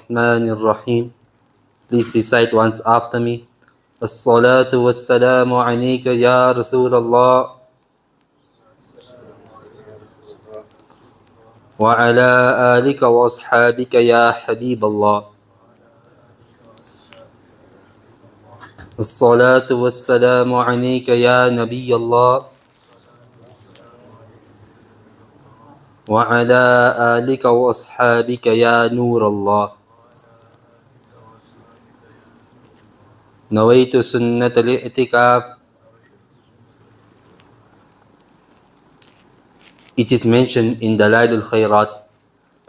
Rahmanir Rahim. Please recite once after me. As-salatu was-salamu alayka ya Rasulullah wa ala alika wa ashabika ya Habiballah. As-salatu was-salamu alayka ya Nabiyallah wa ala alika wa ashabika ya Nurallah. Nawaitu sunnat al-i'tikaf. It is mentioned in Dalail al-Khairat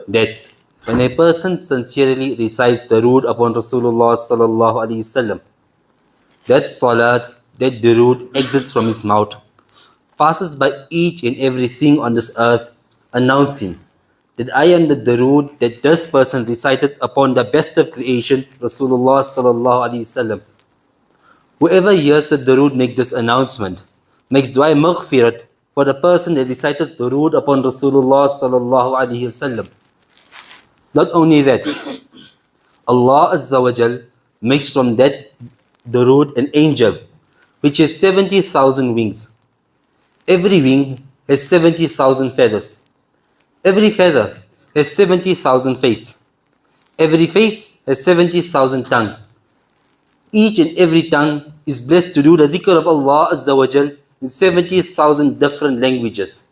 that when a person sincerely recites Darood upon Rasulullah sallallahu alaihi wasallam, that salat, that Darood exits from his mouth, passes by each and everything on this earth, announcing that I am the Darood that this person recited upon the best of creation, Rasulullah sallallahu alaihi wasallam. Whoever hears the Darood make this announcement, makes dua maghfirat for the person that recited Darood upon Rasulullah sallallahu alaihi wasallam. Not only that, Allah Azza wa Jal makes from that Darood an angel which has 70,000 wings. Every wing has 70,000 feathers. Every feather has 70,000 face. Every face has 70,000 tongue. Each and every tongue is blessed to do the dhikr of Allah Azza wa Jal in 70,000 different languages.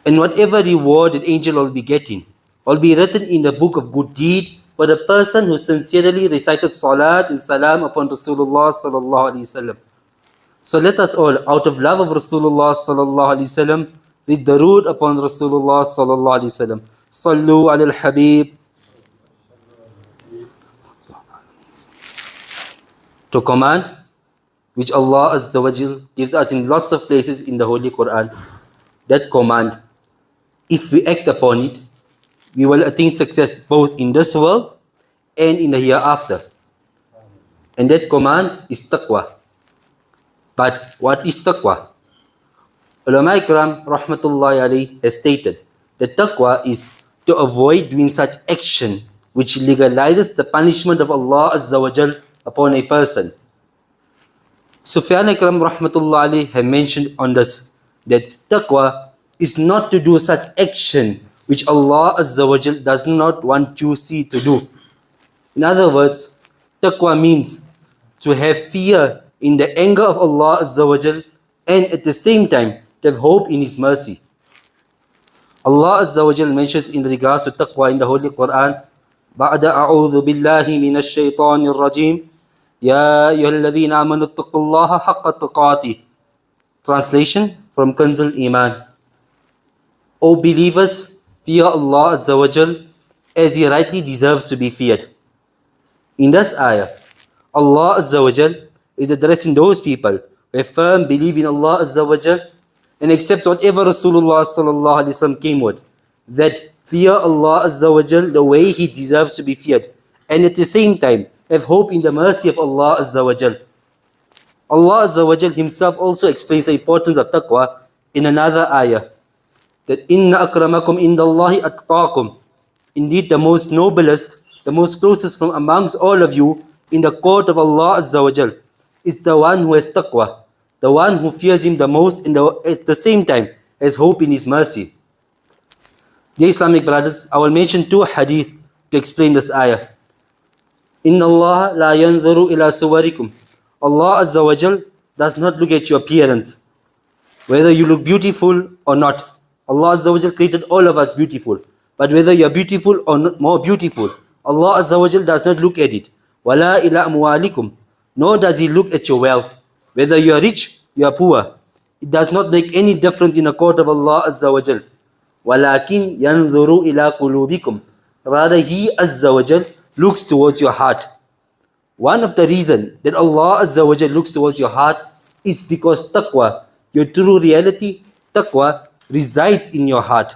And whatever reward an angel will be getting will be written in the book of good deed for the person who sincerely recited salat and salam upon Rasulullah sallallahu alaihi wasallam. So let us all, out of love of Rasulullah sallallahu alaihi wasallam, read Darood upon Rasulullah sallallahu alaihi wasallam. Sallu ala al-Habib. To command, which Allah Azza wa Jal gives us in lots of places in the Holy Quran, that command, if we act upon it, we will attain success both in this world and in the hereafter. And that command is taqwa. But what is taqwa? Ulama Ikram rahmatullahi alayhi has stated that taqwa is to avoid doing such action which legalizes the punishment of Allah Azza wa Jal upon a person. Sufyan Ikram rahmatullahi alayhi have mentioned on this that taqwa is not to do such action which Allah Azza wa Jal does not want you see to do. In other words, taqwa means to have fear in the anger of Allah Azza wa Jal and at the same time to have hope in His mercy. Allah Azza wa Jal mentions in regards to taqwa in the Holy Quran, بعد أعوذ بالله من الشيطان الرجيم يا أيها الذين آمنوا اتقوا الله حق تقاته. Translation from Kanzul Iman. O believers, fear Allah Azza wa Jal as He rightly deserves to be feared. In this ayah, Allah Azza wa Jal is addressing those people who have firm belief in Allah Azza wa Jal and accept whatever Rasulullah sallallahu alaihi wasallam came with, that fear Allah Azza wa Jal the way He deserves to be feared, and at the same time have hope in the mercy of Allah Azza wa Jal. Allah Azza wa Jal Himself also explains the importance of taqwa in another ayah, that inna akramakum indallahi atqakum. Indeed, the most noblest, the most closest from amongst all of you in the court of Allah Azza wa Jal is the one who has taqwa, the one who fears Him the most and at the same time has hope in His mercy. Dear Islamic brothers, I will mention two hadith to explain this ayah. Inna Allah la yanzuru ila suwarikum. Allah Azza wa Jal does not look at your appearance, whether you look beautiful or not. Allah Azza wa Jal created all of us beautiful, but whether you are beautiful or not, more beautiful, Allah Azza wa Jal does not look at it. Wala ila amwalikum. Nor does He look at your wealth, whether you are rich, you are poor. It does not make any difference in the court of Allah Azza wa Jal. Walakin yanzuru ila qulubikum. Rather, He Azza wa Jal looks towards your heart. One of the reasons that Allah Azza wa Jal looks towards your heart is because taqwa, your true reality, taqwa, resides in your heart.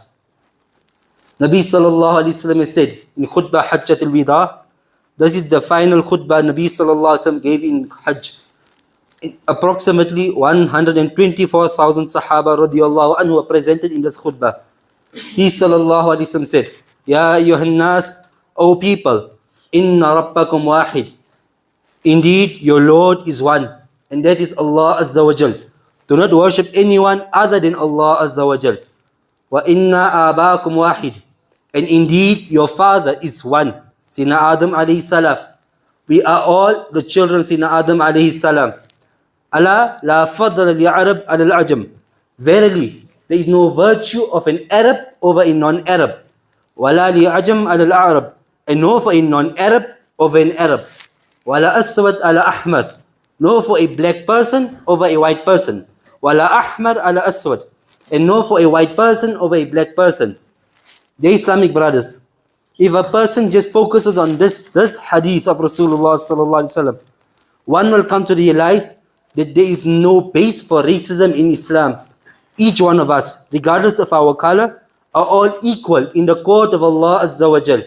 Nabi sallallahu alayhi wa sallam has said in khutbah Hajjatul Wida, this is the final khutbah Nabi sallallahu alayhi wa sallam gave in Hajj. Approximately 124,000 Sahaba radiyallahu anhu were presented in this khutbah. He sallallahu alayhi wa sallam said, Ya ayyuhan nas, O people, inna rabbakum wahid. Indeed, your Lord is one, and that is Allah Azza wa Jal. Do not worship anyone other than Allah Azza wa Jal. Wa inna abakum wahid. And indeed, your father is one. Sayyidina Adam alayhi salam. We are all the children of Sayyidina Adam alayhi salam. Allah la fadla li Arab al ajam. Verily, there is no virtue of an Arab over a non-Arab. Wala li ajam al Arab. And no for a non-Arab over an Arab. Wala aswad ala ahmar. No for a black person over a white person. Wala ahmar ala aswad. And no for a white person over a black person. Dear Islamic brothers, if a person just focuses on this hadith of Rasulullah sallallahu alaihi wasallam, one will come to realize that there is no base for racism in Islam. Each one of us, regardless of our color, are all equal in the court of Allah Azza wa Jal.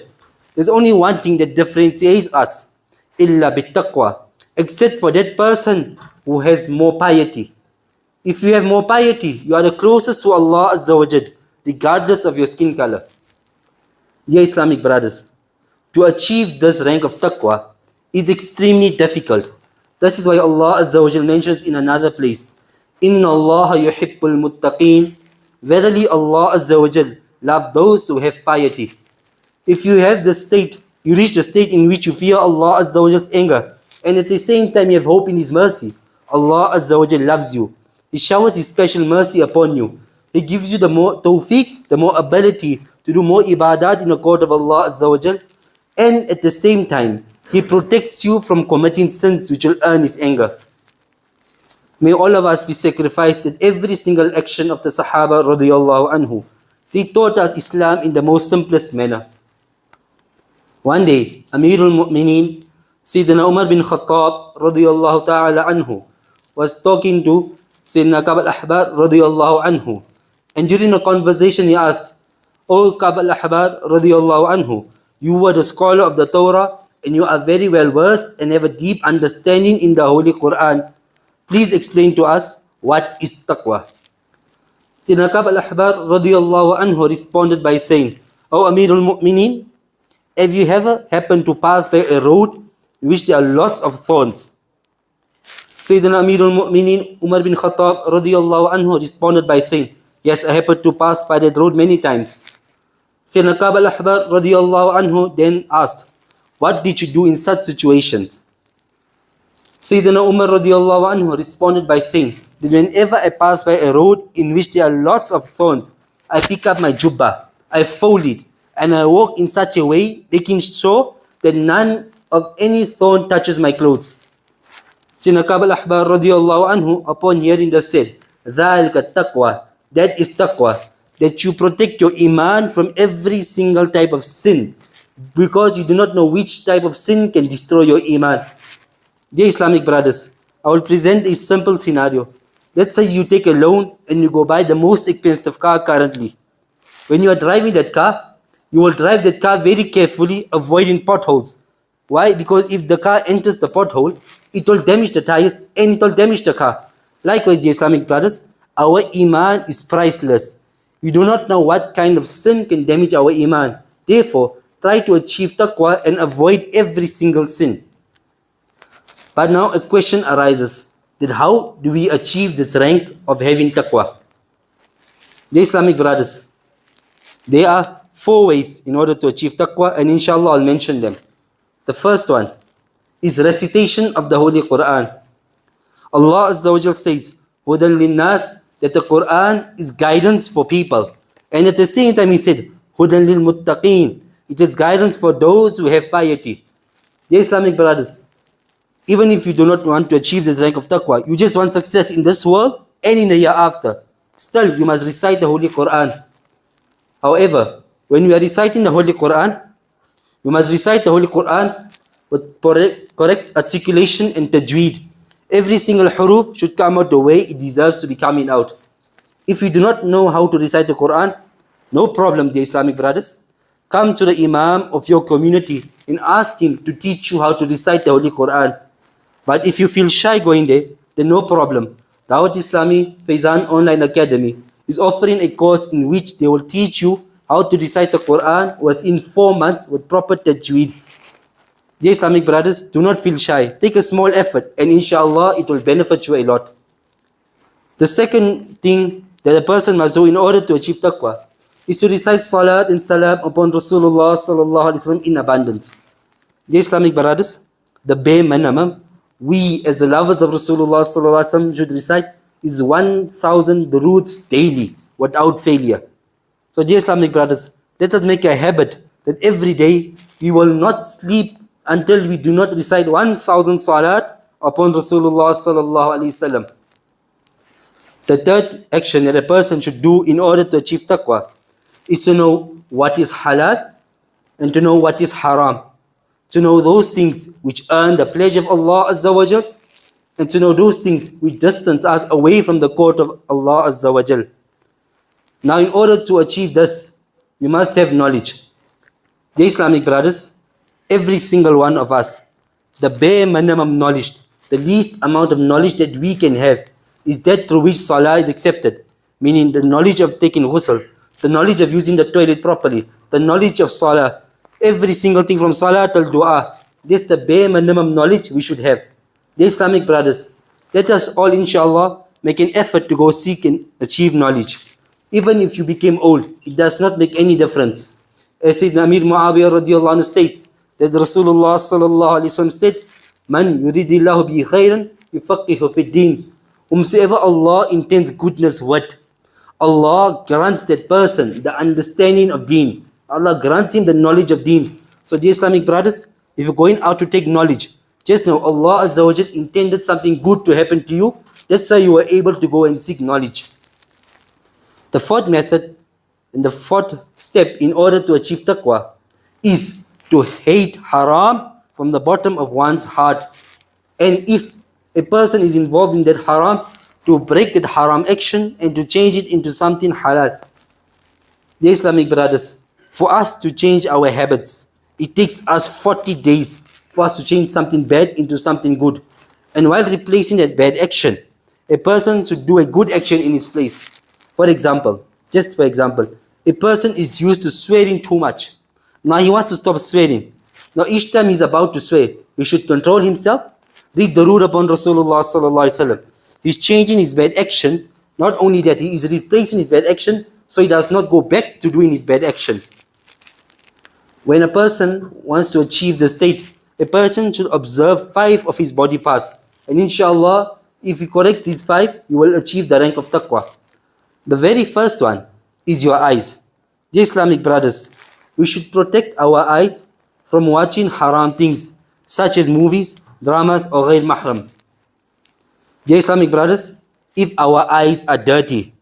There's only one thing that differentiates us, illa bittaqwa, except for that person who has more piety. If you have more piety, you are the closest to Allah Azza wa Jal, regardless of your skin color. Dear Islamic brothers, to achieve this rank of taqwa is extremely difficult. This is why Allah Azza wa Jal mentions in another place, Inna Allah yuhibbul muttaqeen. Verily Allah Azza wa Jal loves those who have piety. If you have the state, you reach the state in which you fear Allah Azza wa Jal's anger, and at the same time you have hope in His mercy, Allah Azza wa Jal loves you. He showers His special mercy upon you. He gives you the more tawfiq, the more ability to do more ibadat in the court of Allah Azza wa Jal, and at the same time, He protects you from committing sins which will earn His anger. May all of us be sacrificed in every single action of the Sahaba radiyallahu anhu. They taught us Islam in the most simplest manner. One day, Amirul Mu'mineen, Sayyidina Umar bin Khattab radiyallahu ta'ala anhu, was talking to Sayyidina Ka'b al-Ahbar radiyallahu anhu. And during a conversation he asked, O Ka'b al-Ahbar radiyallahu anhu, you were the scholar of the Torah and you are very well versed and have a deep understanding in the Holy Quran. Please explain to us what is taqwa. Sayyidina Ka'b al-Ahbar radiyallahu anhu responded by saying, O Amirul Mu'mineen, have you ever happened to pass by a road in which there are lots of thorns? Sayyidina Amirul Mu'mineen Umar bin Khattab radiyallahu anhu responded by saying, yes, I happened to pass by that road many times. Sayyidina Ka'b al-Ahbar radiyallahu anhu then asked, what did you do in such situations? Sayyidina Umar radiyallahu anhu responded by saying, that whenever I pass by a road in which there are lots of thorns, I pick up my jubbah, I fold it, and I walk in such a way, making sure that none of any thorn touches my clothes. Sayyidina Ka'b al-Ahbar radiyallahu anhu, upon hearing this, said, ذَلِكَ التَّقْوَى, that is taqwa, that you protect your iman from every single type of sin, because you do not know which type of sin can destroy your iman. Dear Islamic brothers, I will present a simple scenario. Let's say you take a loan and you go buy the most expensive car currently. When you are driving that car, you will drive that car very carefully, avoiding potholes. Why? Because if the car enters the pothole, it will damage the tires and it will damage the car. Likewise, dear Islamic brothers, our iman is priceless. We do not know what kind of sin can damage our iman. Therefore, try to achieve taqwa and avoid every single sin. But now a question arises, that how do we achieve this rank of having taqwa? Dear Islamic brothers, there are 4 ways in order to achieve taqwa, and inshallah I'll mention them. The first one is recitation of the Holy Quran. Allah Azza wa Jal says, Hudan linnas, that the Quran is guidance for people. And at the same time He said, Hudan lil muttaqeen, it is guidance for those who have piety. Dear Islamic brothers, even if you do not want to achieve this rank of taqwa, you just want success in this world and in the year after, still you must recite the Holy Quran. However, when we are reciting the Holy Quran, you must recite the Holy Quran with correct articulation and tajweed. Every single huruf should come out the way it deserves to be coming out. If you do not know how to recite the Quran, no problem, dear Islamic brothers. Come to the Imam of your community and ask him to teach you how to recite the Holy Quran. But if you feel shy going there, then no problem. Dawat Islami Faizan Online Academy is offering a course in which they will teach you how to recite the Quran within 4 months with proper tajweed. Dear Islamic brothers, do not feel shy. Take a small effort and inshallah it will benefit you a lot. The second thing that a person must do in order to achieve taqwa is to recite salat and salam upon Rasulullah sallallahu alaihi wasallam in abundance. Dear Islamic brothers, the bare minimum we as the lovers of Rasulullah sallallahu alaihi wasallam should recite is 1,000 durood daily without failure. So dear Islamic brothers, let us make a habit that every day we will not sleep until we do not recite 1,000 salat upon Rasulullah sallallahu alaihi wasallam. The third action that a person should do in order to achieve taqwa is to know what is halal and to know what is haram. To know those things which earn the pleasure of Allah Azza wa Jal, and to know those things which distance us away from the court of Allah Azza wa Jal. Now in order to achieve this, we must have knowledge. The Islamic brothers, every single one of us, the bare minimum knowledge, the least amount of knowledge that we can have is that through which salah is accepted. Meaning the knowledge of taking ghusl, the knowledge of using the toilet properly, the knowledge of salah, every single thing from salah till dua. That's the bare minimum knowledge we should have. The Islamic brothers, let us all inshallah make an effort to go seek and achieve knowledge. Even if you became old, it does not make any difference. As Sayyidina Amir Muawiyah radiallahu anhu states that Rasulullah sallallahu alaihi wasallam said, "Man yuridillahu bi khairan yufaqihu fid din." Whomsoever Allah intends goodness with, Allah grants that person the understanding of deen. Allah grants him the knowledge of deen. So dear Islamic brothers, if you're going out to take knowledge, just know Allah Azza wa Jal intended something good to happen to you. That's why you were able to go and seek knowledge. The fourth method and the fourth step in order to achieve taqwa is to hate haram from the bottom of one's heart. And if a person is involved in that haram, to break that haram action and to change it into something halal. The Islamic brothers, for us to change our habits, it takes us 40 days for us to change something bad into something good. And while replacing that bad action, a person should do a good action in its place. For example, a person is used to swearing too much. Now he wants to stop swearing. Now each time he's about to swear, he should control himself, read the root upon Rasulullah sallallahu alaihi wasallam. He's changing his bad action. Not only that, he is replacing his bad action so he does not go back to doing his bad action. When a person wants to achieve the state, a person should observe 5 of his body parts. And inshallah, if he corrects these 5, you will achieve the rank of taqwa. The very first one is your eyes. Dear Islamic brothers, we should protect our eyes from watching haram things such as movies, dramas or ghair mahram. Dear Islamic brothers, if our eyes are dirty,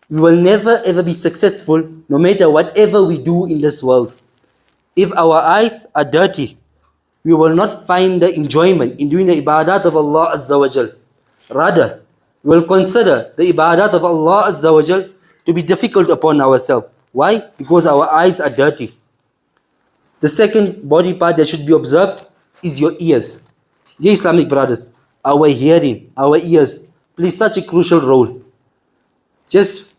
we will never ever be successful no matter whatever we do in this world. If our eyes are dirty, we will not find the enjoyment in doing the ibadat of Allah Azza wa Jal. Rather, we will consider the ibadat of Allah Azza wa Jal to be difficult upon ourselves. Why? Because our eyes are dirty. The second body part that should be observed is your ears. Dear Islamic brothers, our hearing, our ears play such a crucial role. Just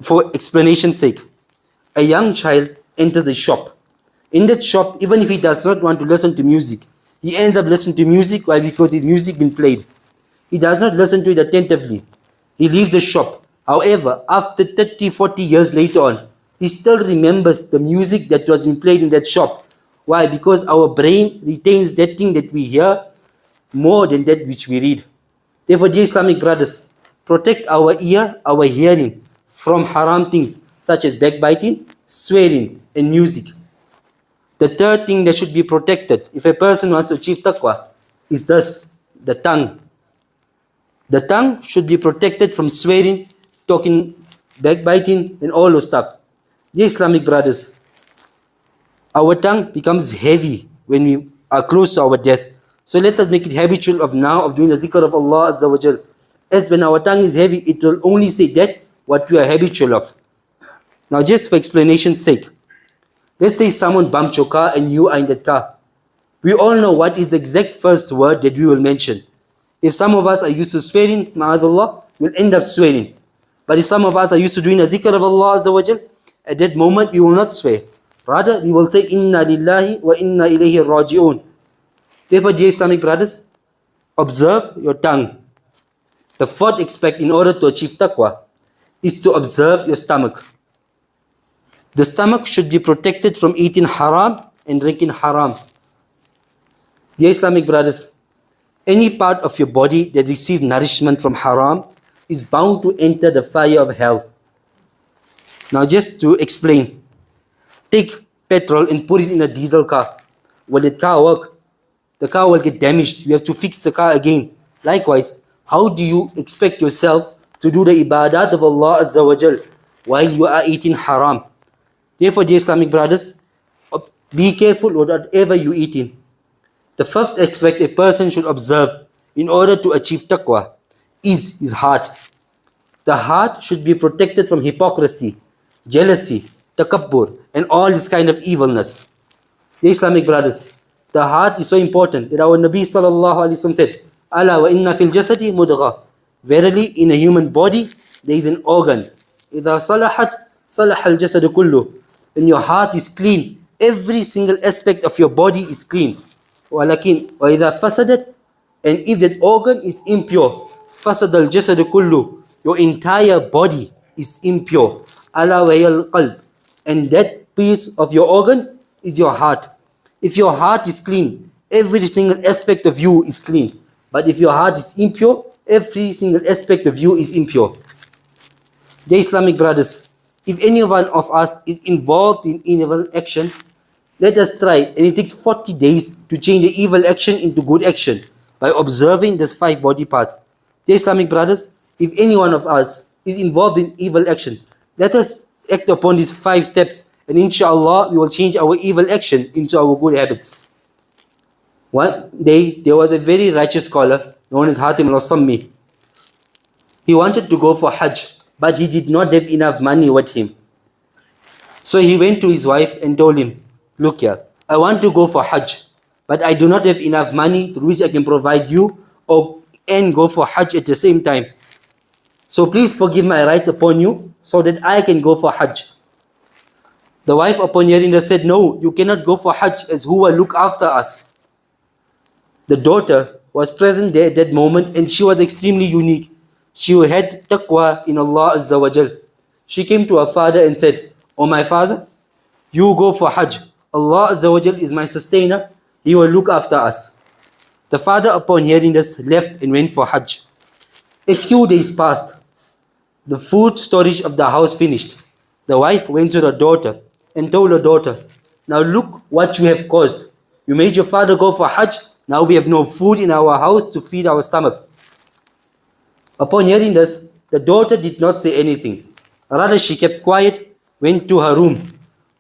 for explanation's sake, a young child enters a shop. In that shop, even if he does not want to listen to music, he ends up listening to music because his music been played. He does not listen to it attentively. He leaves the shop. However, after 30, 40 years later on, he still remembers the music that was being played in that shop. Why? Because our brain retains that thing that we hear more than that which we read. Therefore, dear Islamic brothers, protect our ear, our hearing from haram things such as backbiting, swearing, and music. The third thing that should be protected if a person wants to achieve taqwa is thus the tongue. The tongue should be protected from swearing, talking, backbiting, and all those stuff. Dear Islamic brothers, our tongue becomes heavy when we are close to our death. So let us make it habitual of now of doing the dhikr of Allah Azza wa Jal. As when our tongue is heavy, it will only say that what we are habitual of. Now just for explanation's sake, let's say someone bumped your car and you are in that car. We all know what is the exact first word that we will mention. If some of us are used to swearing, ma'adallah, we'll end up swearing. But if some of us are used to doing a dhikr of Allah Azza wa Jal, at that moment we will not swear. Rather, we will say, Inna lillahi wa inna ilayhi raji'un. Therefore, dear Islamic brothers, observe your tongue. The fourth aspect in order to achieve taqwa is to observe your stomach. The stomach should be protected from eating haram and drinking haram. Dear Islamic brothers, any part of your body that receives nourishment from haram is bound to enter the fire of hell. Now just to explain, take petrol and put it in a diesel car. Will the car work? The car will get damaged. You have to fix the car again. Likewise, how do you expect yourself to do the ibadat of Allah Azza wa Jal while you are eating haram? Therefore, dear Islamic brothers, be careful with whatever you eating. The first aspect a person should observe in order to achieve taqwa is his heart. The heart should be protected from hypocrisy, jealousy, takabbur, and all this kind of evilness. Dear Islamic brothers, the heart is so important that our Nabi sallallahu alaihi wasallam said, "Ala wa inna fil jasadi mudgha." Verily, in a human body there is an organ. إذا صلحت صلح الجسد كله. When your heart is clean, every single aspect of your body is clean. ولكن وإذا فسدت, and if that organ is impure, فسد الجسد كله. Your entire body is impure. ألا وهي القلب. And that piece of your organ is your heart. If your heart is clean, every single aspect of you is clean. But if your heart is impure, every single aspect of you is impure. Dear Islamic brothers, if any one of us is involved in evil action, let us try, and it takes 40 days to change the evil action into good action by observing these 5 body parts. Dear Islamic brothers, if any one of us is involved in evil action, let us act upon these 5 steps, and inshallah we will change our evil action into our good habits. One day there was a very righteous scholar known as Hatim al-Sammi. He wanted to go for Hajj, but he did not have enough money with him. So he went to his wife and told him, "Look here, I want to go for Hajj, but I do not have enough money through which I can provide you and go for Hajj at the same time. So please forgive my rights upon you so that I can go for Hajj." The wife, upon hearing this, said, "No, you cannot go for Hajj, as who will look after us?" The daughter was present there at that moment, and she was extremely unique. She had taqwa in Allah Azza wa Jal. She came to her father and said, "Oh my father, you go for Hajj. Allah Azza wa Jal is my sustainer. He will look after us." The father, upon hearing this, left and went for Hajj. A few days passed. The food storage of the house finished. The wife went to the daughter and told her daughter, "Now look what you have caused. You made your father go for Hajj. Now we have no food in our house to feed our stomach." Upon hearing this, the daughter did not say anything. Rather, she kept quiet, went to her room.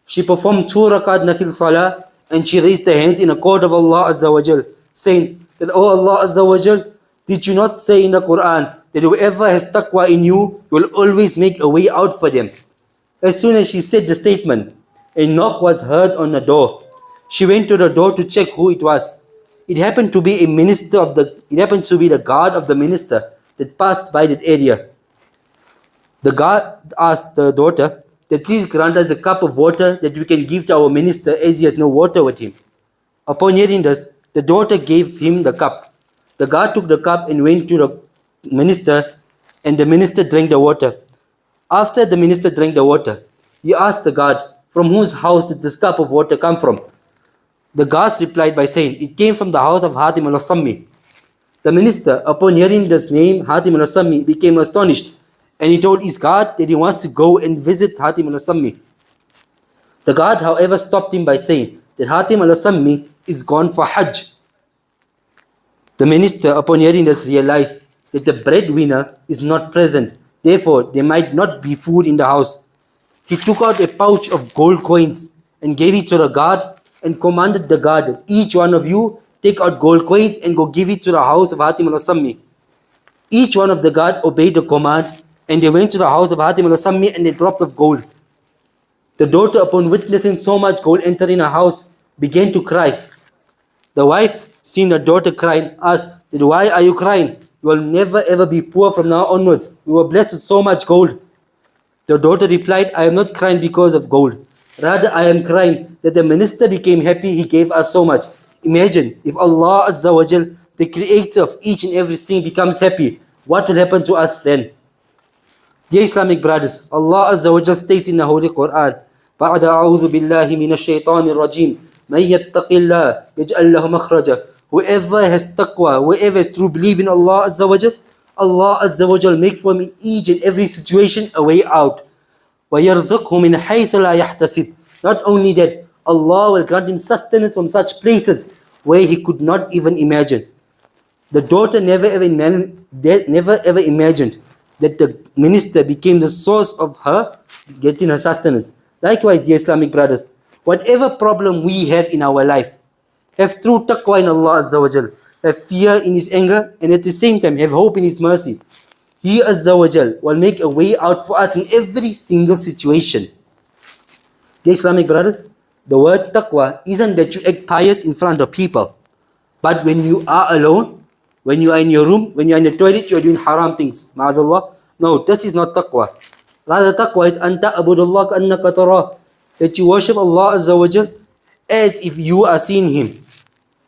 She performed 2 rakat nafil salah, and she raised her hands in the court of Allah Azza wa Jal, saying that, "Oh Allah Azza wa Jal, did you not say in the Quran that whoever has taqwa in you, you will always make a way out for them?" As soon as she said the statement, a knock was heard on the door. She went to the door to check who it was. It happened to be the guard of the minister that passed by that area. The guard asked the daughter that please grant us a cup of water that we can give to our minister, as he has no water with him. Upon hearing this, the daughter gave him the cup. The guard took the cup and went to the minister, and the minister drank the water. After the minister drank the water, he asked the guard, "From whose house did this cup of water come from?" The guards replied by saying, "It came from the house of Hatim al-Sammi." The minister, upon hearing this name, Hatim al-Sammi, became astonished, and he told his guard that he wants to go and visit Hatim al-Sammi. The guard, however, stopped him by saying that Hatim al-Sammi is gone for Hajj. The minister, upon hearing this, realized that the breadwinner is not present. Therefore, there might not be food in the house. He took out a pouch of gold coins and gave it to the guard and commanded the guard, "Each one of you take out gold coins and go give it to the house of Hatim al-Sammi." Each one of the guard obeyed the command, and they went to the house of Hatim al-Sammi and they dropped off gold. The daughter, upon witnessing so much gold entering her house, began to cry. The wife, seeing her daughter crying, asked, "Why are you crying?" you will never ever be poor from now onwards. We were blessed with so much gold. The daughter replied, I am not crying because of gold. Rather, I am crying that the minister became happy, he gave us so much. Imagine if Allah Azza wa Jal, the creator of each and everything, becomes happy. What will happen to us then? Dear Islamic brothers, Allah Azza wa Jal states in the Holy Quran, بعد أعوذ بالله من الشيطان الرجيم من يتق الله يجعل له مخرجا. Whoever has taqwa, whoever has true belief in Allah Azza wa Jal, Allah Azza wa Jal make for me each and every situation a way out. وَيَرْزُقْهُ مِنْ حَيْثُ لَا يَحْتَسِبْ. Not only that, Allah will grant him sustenance from such places where he could not even imagine. The daughter never ever imagined that the minister became the source of her getting her sustenance. Likewise, dear Islamic brothers, whatever problem we have in our life, have true taqwa in Allah Azza wa Jal, have fear in His anger, and at the same time have hope in His mercy. He Azza wa Jal will make a way out for us in every single situation. Dear Islamic brothers, the word taqwa isn't that you act pious in front of people, but when you are alone, when you are in your room, when you are in the toilet, you are doing haram things. Ma'adallah. No, this is not taqwa. Rather, taqwa is anta abudullah ka'annaka tarah, that you worship Allah Azza wa Jal as if you are seeing Him.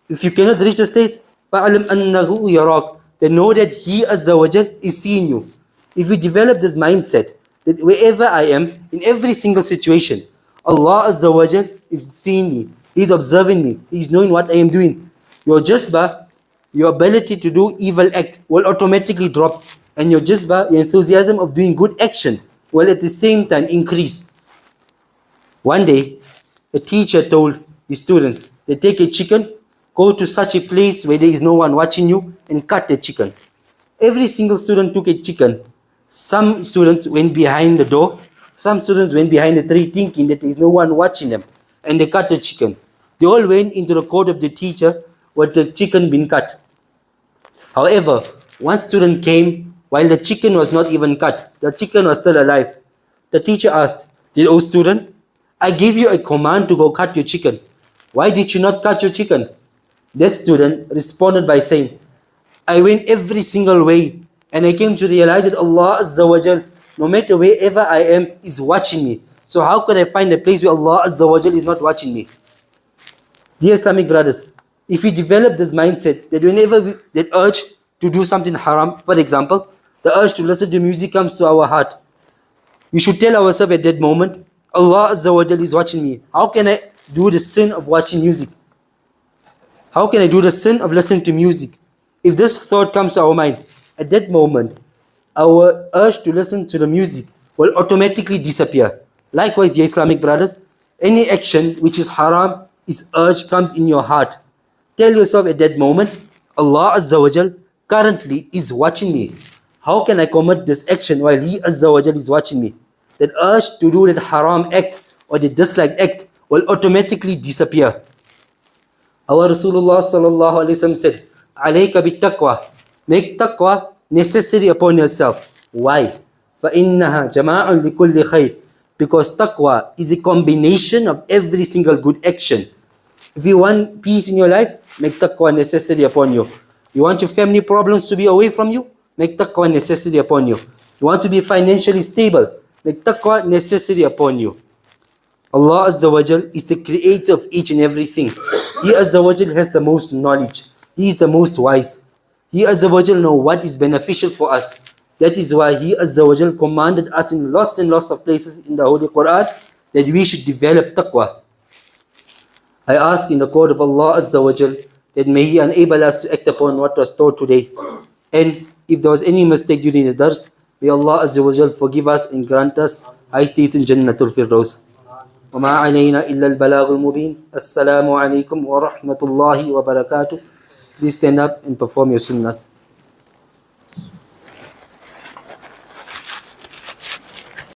If you cannot reach the stage, فَعَلَمْ أَنَّهُ يَرَاكَ, then know that He Azza wa Jal is seeing you. If you develop this mindset, that wherever I am, in every single situation, Allah Azza wa Jal is seeing me, He is observing me, He is knowing what I am doing. Your jazba, your ability to do evil act will automatically drop, and your jazba, your enthusiasm of doing good action will at the same time increase. One day, a teacher told his students, they take a chicken, go to such a place where there is no one watching you, and cut the chicken. Every single student took a chicken. Some students went behind the door, some students went behind the tree thinking that there is no one watching them, and they cut the chicken. They all went into the court of the teacher with the chicken being cut. However, one student came while the chicken was not even cut. The chicken was still alive. The teacher asked, "Oh student, I gave you a command to go cut your chicken. Why did you not cut your chicken?" That student responded by saying, "I went every single way and I came to realize that Allah Azza wa Jal, no matter wherever I am, is watching me. So how could I find a place where Allah Azza wa Jal is not watching me?" Dear Islamic brothers, if we develop this mindset that whenever that urge to do something haram, for example, the urge to listen to music comes to our heart, we should tell ourselves at that moment, Allah Azza wa Jal is watching me. How can I do the sin of watching music? How can I do the sin of listening to music? If this thought comes to our mind, at that moment, our urge to listen to the music will automatically disappear. Likewise, dear Islamic brothers, any action which is haram, its urge comes in your heart. Tell yourself at that moment, Allah Azza wa Jal currently is watching me. How can I commit this action while He Azza wa Jal is watching me? That urge to do that haram act or the dislike act will automatically disappear. Our Rasulullah sallallahu alaihi wasallam said, "Alayka bit-taqwa." Make taqwa necessary upon yourself. Why? فَإِنَّهَا جَمَاعٌ لِكُلِّ خَيْرٍ. Because taqwa is a combination of every single good action. If you want peace in your life, make taqwa necessary upon you. You want your family problems to be away from you, make taqwa necessary upon you. You want to be financially stable, make taqwa necessary upon you. Allah Azza wa Jal is the creator of each and everything. He Azza wa Jal has the most knowledge. He is the most wise. He Azza wa Jal knows what is beneficial for us. That is why He Azza wa Jal commanded us in lots and lots of places in the Holy Quran that we should develop taqwa. I ask in the court of Allah Azza wa Jal that may He enable us to act upon what was taught today. And if there was any mistake during the dars, may Allah Azza wa Jal forgive us and grant us high states in Jannatul Firdaus. وما علينا إلا البلاغ المبين. السلام عليكم ورحمة الله وبركاته. Please stand up and perform your sunnahs.